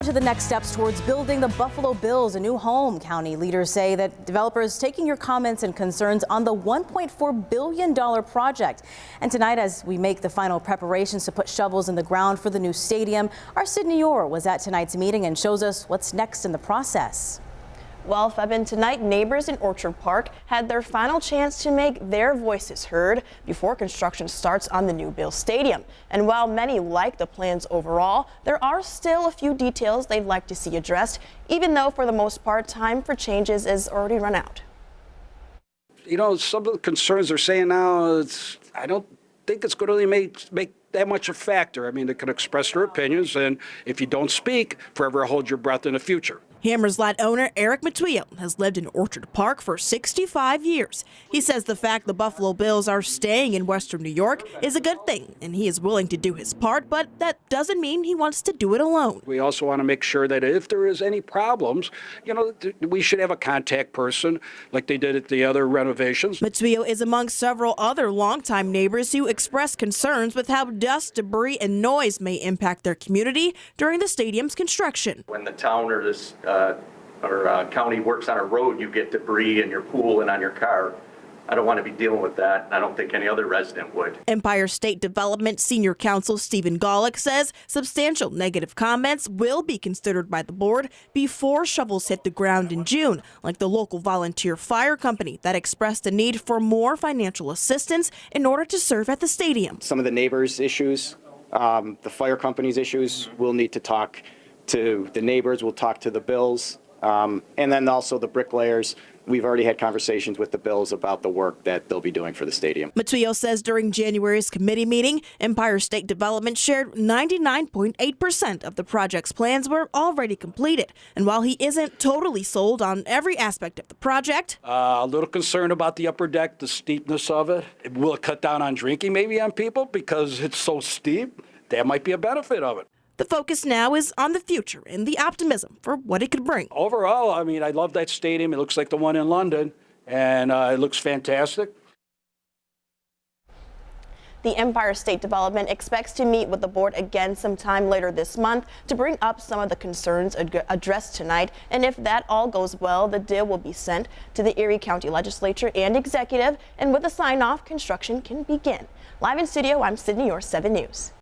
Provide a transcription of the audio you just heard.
to the next steps towards building the Buffalo Bills a new home. County leaders say that developers taking your comments and concerns on the $1.4 billion project. And tonight, as we make the final preparations to put shovels in the ground for the new stadium, our Sydney Orr was at tonight's meeting and shows us what's next in the process. Well, Febin, tonight neighbors in Orchard Park had their final chance to make their voices heard before construction starts on the new Bills Stadium. And while many like the plans overall, there are still a few details they'd like to see addressed, even though for the most part, time for changes is already run out. You know, some of the concerns they're saying now, I don't think it's going to really make that much a factor. I mean, they can express their opinions, and if you don't speak, forever hold your breath in the future. Hammerslat owner Eric Matwio has lived in Orchard Park for 65 years. He says the fact the Buffalo Bills are staying in Western New York is a good thing, and he is willing to do his part, but that doesn't mean he wants to do it alone. We also want to make sure that if there is any problems, you know, we should have a contact person like they did at the other renovations. Matwio is among several other longtime neighbors who express concerns with how dust, debris, and noise may impact their community during the stadium's construction. When the town or this county works on a road, you get debris in your pool and on your car. I don't want to be dealing with that, and I don't think any other resident would. Empire State Development Senior Counsel Stephen Golick says substantial negative comments will be considered by the board before shovels hit the ground in June, like the local volunteer fire company that expressed a need for more financial assistance in order to serve at the stadium. Some of the neighbors' issues, the fire company's issues, we'll need to talk to the neighbors, we'll talk to the Bills, and then also the bricklayers. We've already had conversations with the Bills about the work that they'll be doing for the stadium. Matwio says during January's committee meeting, Empire State Development shared 99.8% of the project's plans were already completed. And while he isn't totally sold on every aspect of the project, A little concerned about the upper deck, the steepness of it. Will it cut down on drinking maybe on people because it's so steep? That might be a benefit of it. the focus now is on the future and the optimism for what it could bring. Overall, I mean, I love that stadium. It looks like the one in London, and it looks fantastic. The Empire State Development expects to meet with the board again sometime later this month to bring up some of the concerns addressed tonight. And if that all goes well, the deal will be sent to the Erie County Legislature and Executive, and with a sign-off, construction can begin. Live in studio, I'm Sydney Orr, 7 News.